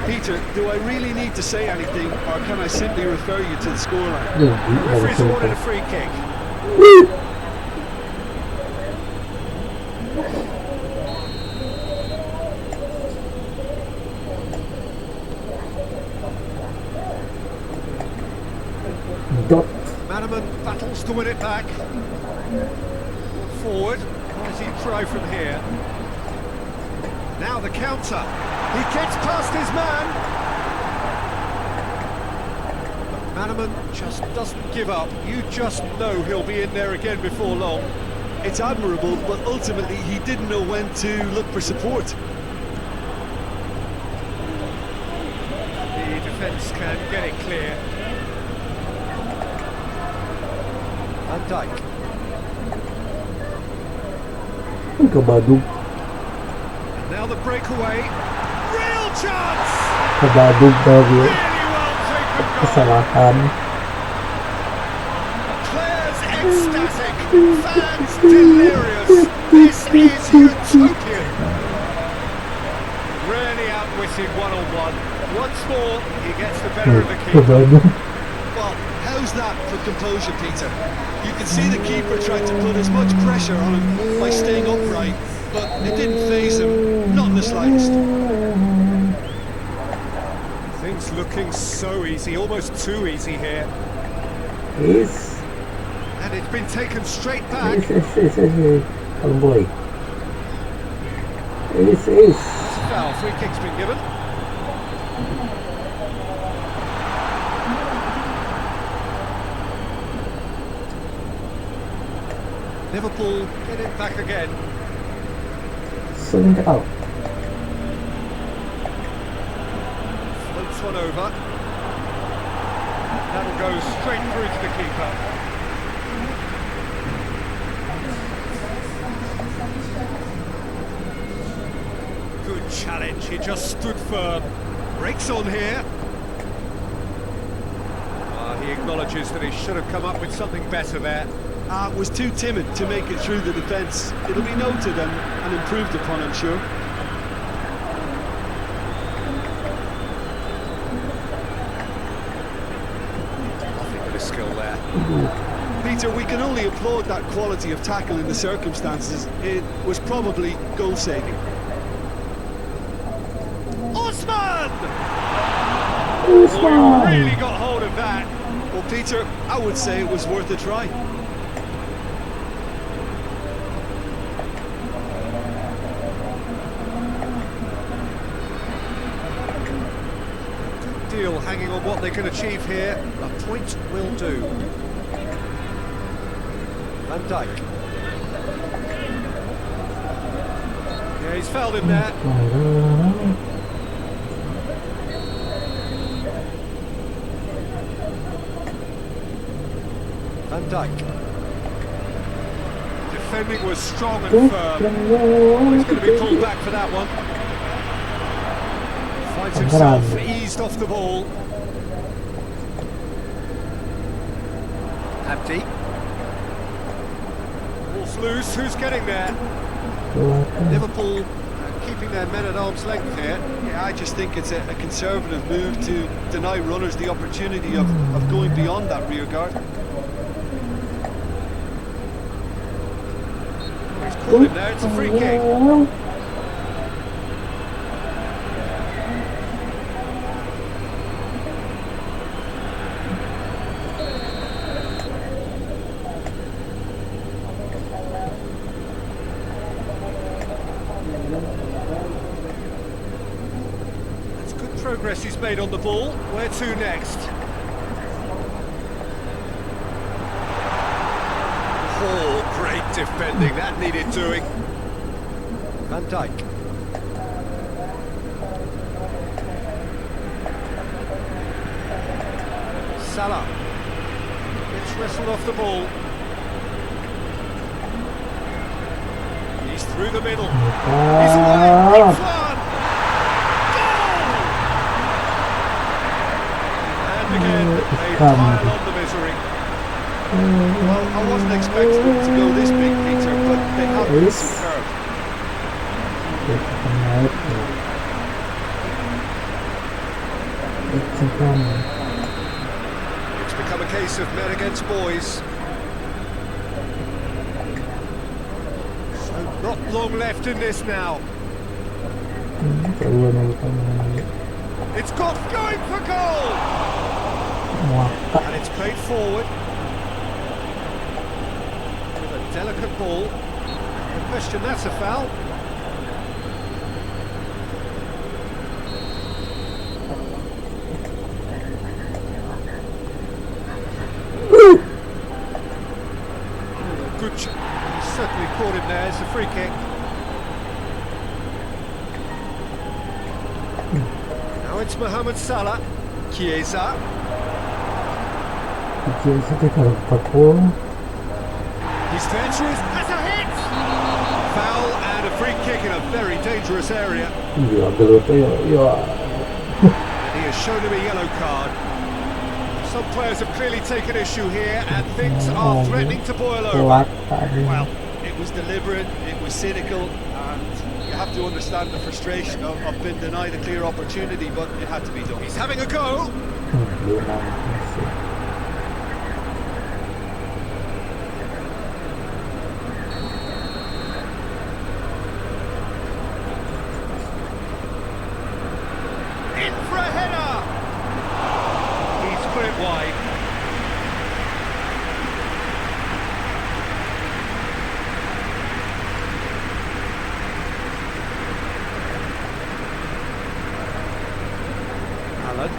Peter, do I really need to say anything, or can I simply refer you to the scoreline? Duh, Referee's harusnya awarded itu. a free kick. Dot. Manaman battles to win it back. Forward. What does he try from here? Now the counter. He gets past his man. But Manaman just doesn't give up. You just know he'll be in there again before long. It's admirable, but ultimately he didn't know when to look for support. The defence can get it clear. Van Dijk. Ke Badung. And now the breakaway. Real chance! Ke Badung tadi. Really well taken goal. Kesalahan. Players ecstatic, fans delirious. This is utopian. Really outwitted one-on-one. Once more, he gets the better of the Ke keeper. Badung. Well, how's that for composure, Peter? You can see the keeper tried to put as much pressure on him by staying upright, but it didn't faze him, not in the slightest. Things looking so easy, almost too easy here. Is. And it's been taken straight back. Is. Kalem boy. Is. It's a foul, free kick's been given. Liverpool get it back again. Sưng cái tàu. Floats one over. That'll go straight through to the keeper. Good challenge, he just stood firm. Breaks on here. He acknowledges that he should have come up with something better there. Was too timid to make it through the defence. It'll be noted and improved upon, I'm sure. Nothing but a skill there. Peter, we can only applaud that quality of tackle in the circumstances. It was probably goal-saving. Osman! Usman! Really got hold of that. Well, Peter, I would say it was worth a try. Deal hanging on what they can achieve here. A point will do. Van Dijk. Yeah, he's fouled him there. Van Dijk. Defending was strong and firm. He's going to be pulled back for that one. Finds himself eased off the ball. Abdi. Ball's loose. Who's getting there? Liverpool keeping their men at arm's length here. Yeah, I just think it's a conservative move to deny runners the opportunity of going beyond that rear guard. He's caught him there. It's a free kick. Progress he's made on the ball. Where to next? Oh, great defending. That needed doing. Van Dijk. Salah. Gets wrestled off the ball. He's through the middle. He's away. It's one. Again, they pile on the misery. Well, I wasn't expecting them to go this big, Peter, but they have been superb. It's become a case of men against boys. So not long left in this now. It's got going for goal! And it's played forward with a delicate ball. No question, that's a foul. Good He certainly caught him there. It's a free kick. Now it's Mohamed Salah. Chiesa. Chiesa thì phải phạt bóng. He's dangerous. Has a hit. Foul and a free kick in a very dangerous area. And he has shown him a yellow card. Some players have clearly taken issue here, and things are threatening to boil over. Well, it was deliberate, it was cynical, and you have to understand the frustration of being denied a clear opportunity, but it had to be done. He's having a go. In for a header. He's put it wide. Alan.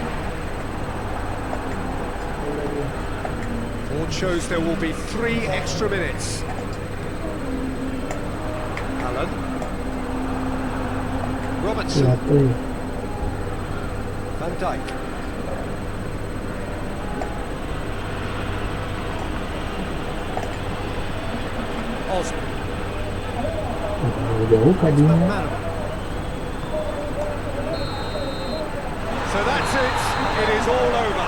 Board shows there will be 3 extra minutes. Allen. Robertson. Piatui. Van Dijk. Osman. Jauh tadinya. McManaman. So that's it. It is all over.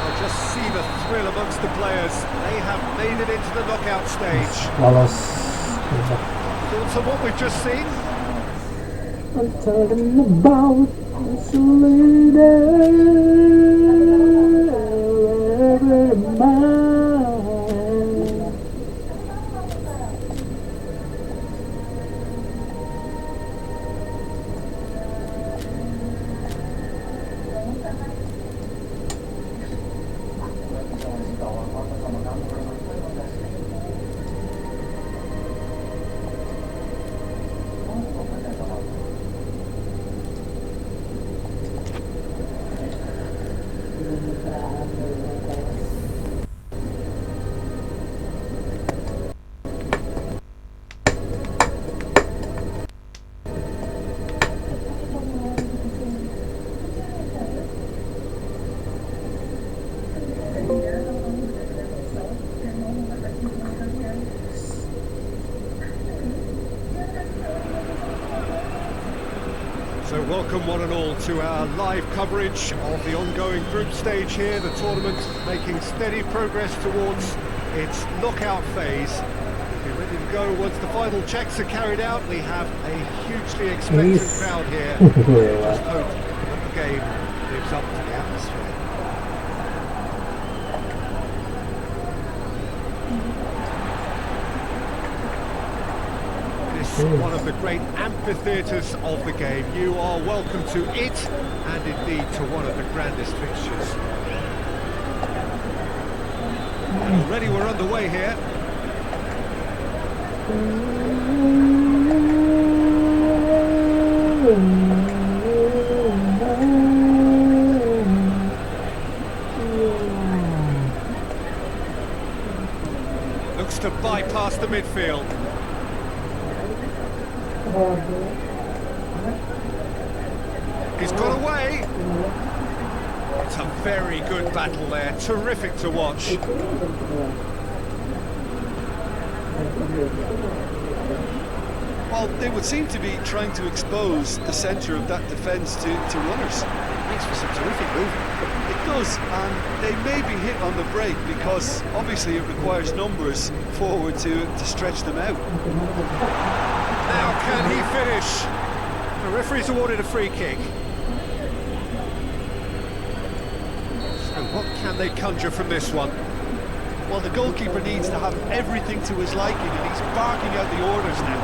I'll just see the thrill amongst the players. They have made it into the knockout stage. Lolos. Thoughts on what we've just seen? I'm talking about this leader. So welcome one and all to our live coverage of the ongoing group stage here, the tournament making steady progress towards its knockout phase. We're ready to go once the final checks are carried out. We have a hugely expectant crowd here. Just hope that the game lives up to the atmosphere. One of the great amphitheatres of the game. You are welcome to it, and indeed to one of the grandest fixtures. And already we're underway here. Looks to bypass the midfield. He's got away. It's a very good battle there. Terrific to watch. Well, they would seem to be trying to expose the centre of that defence to runners. Makes for some terrific movement. It does, and they may be hit on the break because obviously it requires numbers forward to stretch them out. Now can he finish? The referee's awarded a free kick. So what can they conjure from this one? Well, the goalkeeper needs to have everything to his liking, and he's barking out the orders now.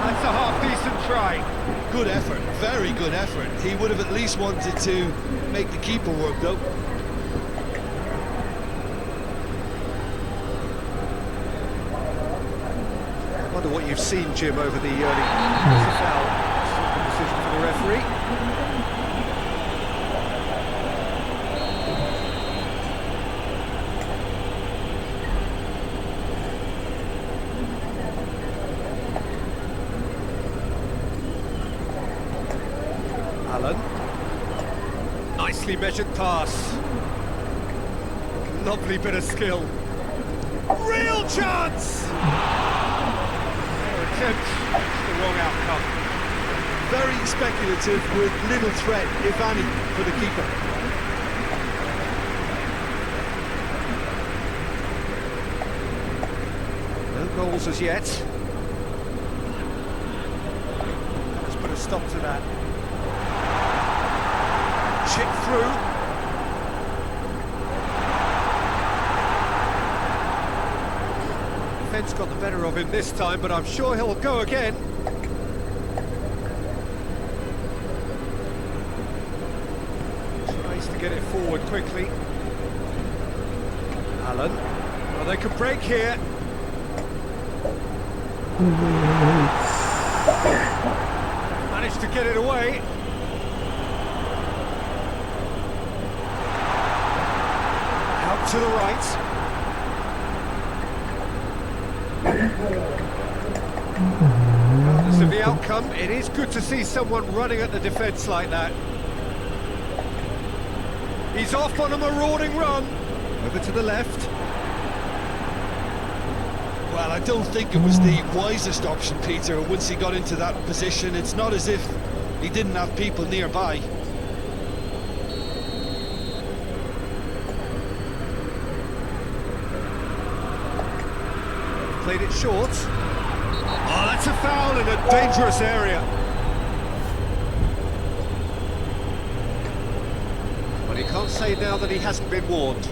That's a half-decent try. Good effort, very good effort. He would have at least wanted to make the keeper work, though. I wonder what you've seen, Jim, over the early foul. The decision for the referee. Allen. Nicely measured pass. Lovely bit of skill. Real chance! Attempt, the wrong outcome. Very speculative with little threat, if any, for the keeper. No goals as yet. Let's put a stop to that. Chip through. Defence got the better of him this time, but I'm sure he'll go again. Tries to get it forward quickly. Allen. Well, they could break here. Managed to get it away. Out to the right. outcome. It is good to see someone running at the defence like that. He's off on a marauding run. Over to the left. Well, I don't think it was the wisest option, Peter. Once he got into that position, it's not as if he didn't have people nearby. Played it short. Oh, that's a foul in a dangerous area. Well, he can't say now that he hasn't been warned.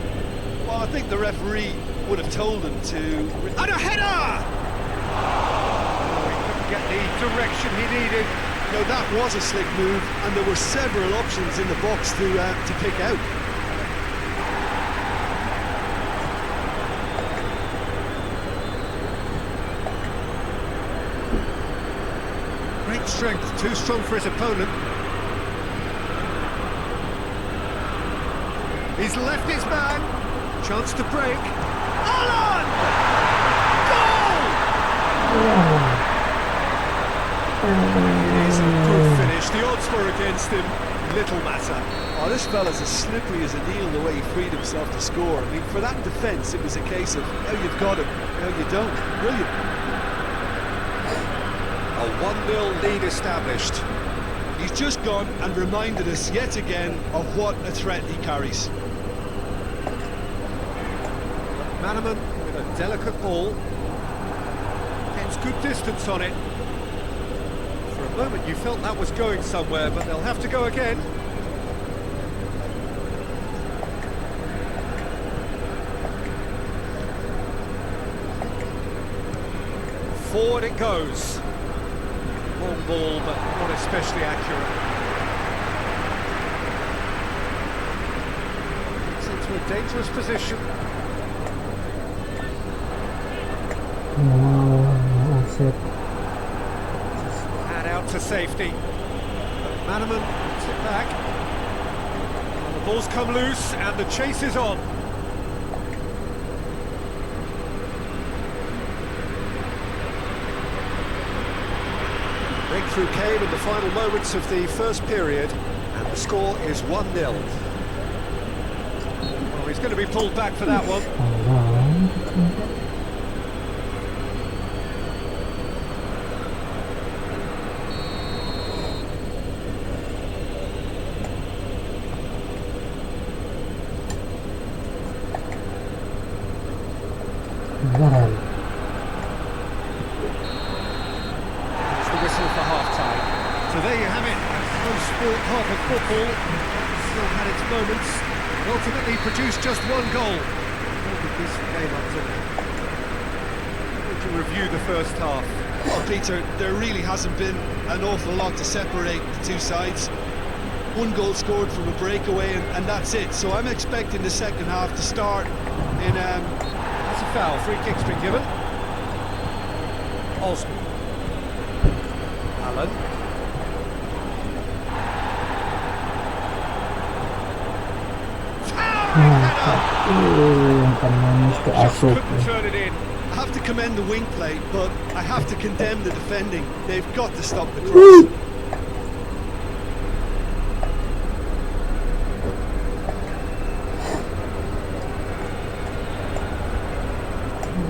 Well, I think the referee would have told him to... And a header! Oh, he couldn't get the direction he needed. No, that was a slick move, and there were several options in the box to pick out. Great strength, too strong for his opponent. He's left his man. Chance to break. Alan! Goal! It is a good finish. The odds were against him. Little matter. Oh, this fella's as slippery as a eel the way he freed himself to score. I mean, for that defence, it was a case of how you've got him, how you don't. Brilliant. A 1-0 lead established. He's just gone and reminded us yet again of what a threat he carries. Manaman with a delicate ball. Gets good distance on it. For a moment you felt that was going somewhere, but they'll have to go again. Forward it goes. Long ball, but not especially accurate. It's into a dangerous position. Offset. And out to safety. Manaman puts it back. And the ball's come loose, and the chase is on. Breakthrough came in the final moments of the first period, and the score is 1-0. Well, he's going to be pulled back for that one. There's the whistle for half-time. So there you have it, a close-fought half of football. Still had its moments. Ultimately produced just one goal. What did this game up to? We can review the first half. Well, Peter, there really hasn't been an awful lot to separate the two sides. One goal scored from a breakaway, and that's it. So I'm expecting the second half to start in... That's a foul. Free kick's been given. Osman. Allen. Just couldn't turn it in. I have to commend the wing play, but I have to condemn the defending. They've got to stop the cross.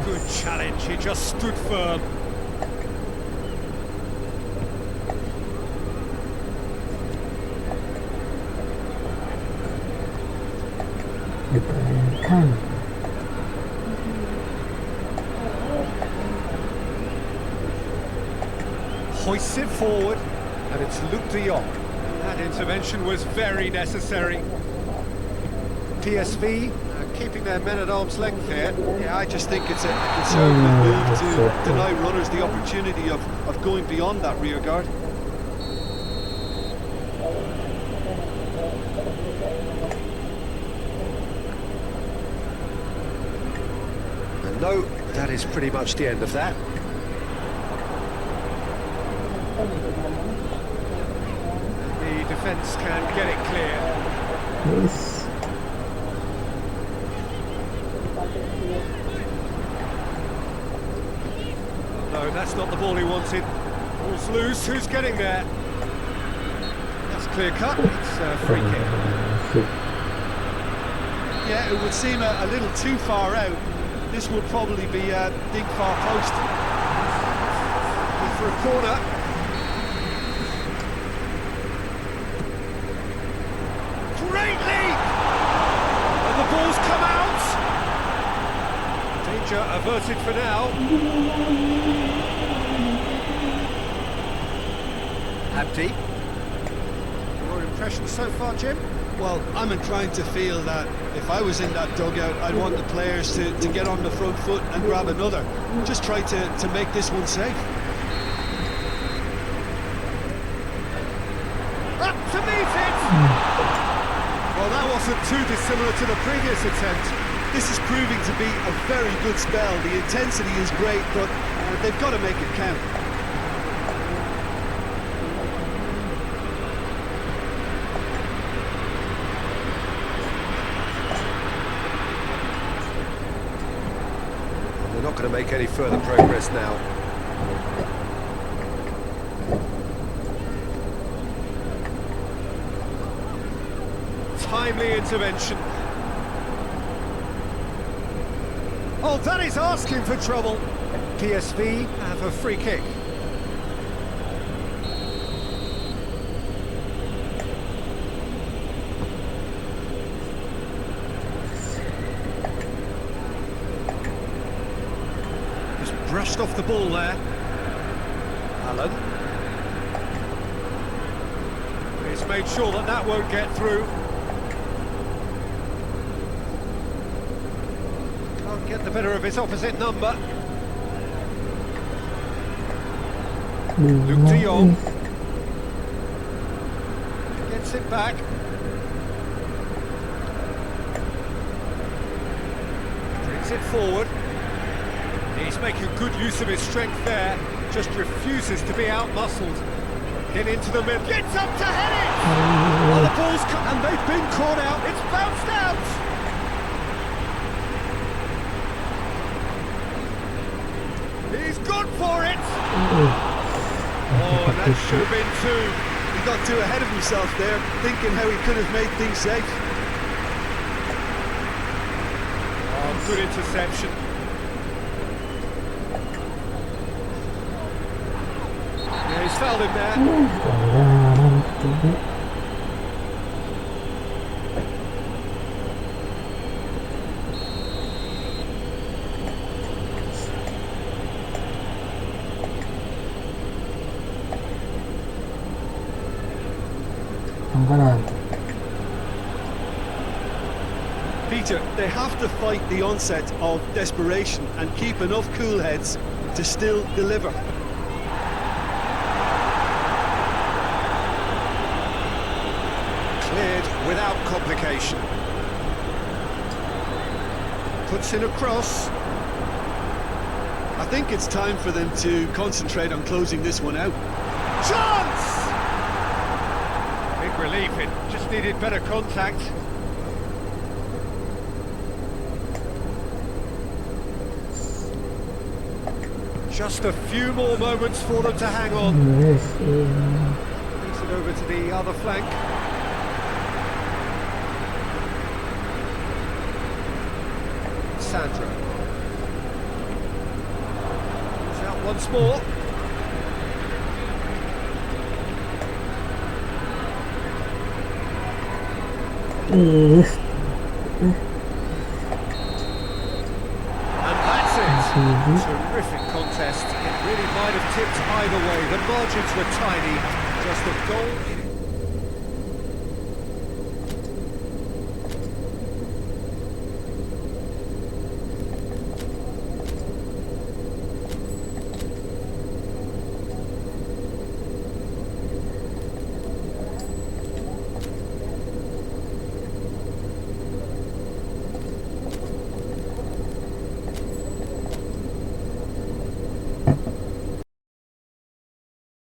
Good challenge, he just stood firm. Hoists it forward, and it's Luke de Jong. That intervention was very necessary. PSV keeping their men at arm's length here. Yeah, I just think it's a conservative move to deny runners the opportunity of going beyond that rear guard. And no, that is pretty much the end of that. The defence can get it clear. Yes. No, that's not the ball he wanted. Ball's loose, who's getting there? That's clear cut, it's a free kick. Yeah, it would seem a little too far out. This would probably be a big far post. In for a corner. Great leap! And the ball's come out. Danger averted for now. Abdi. Your impression so far, Jim? Well, I'm inclined to feel that if I was in that dugout, I'd want the players to get on the front foot and grab another. Just try to make this one safe. Up to meet it! Well, that wasn't too dissimilar to the previous attempt. This is proving to be a very good spell. The intensity is great, but they've got to make it count. They're not going to make any further progress now. Timely intervention. Oh, that is asking for trouble. PSV have a free kick. Just brushed off the ball there. Allen. He's made sure that that won't get through. Can't get the better of his opposite number. Luke de Jong gets it back. Brings it forward. He's making good use of his strength there. Just refuses to be out-muscled. Get into the middle. Gets up to head it! Oh, the ball's and they've been caught out. It's bounced out! He's gone for it! Oh, that should have been two. He got too ahead of himself there, thinking how he could have made things safe. Oh, good interception. Yeah, he's fouled him there. Peter, they have to fight the onset of desperation and keep enough cool heads to still deliver. Cleared without complication. Puts in a cross. I think it's time for them to concentrate on closing this one out. Chance! Big relief, it just needed better contact. Just a few more moments for them to hang on. Brings it over to the other flank. Sandro. He's out once more. And that's it. Terrific contest. It really might have tipped either way. The margins were tiny. Just a goal in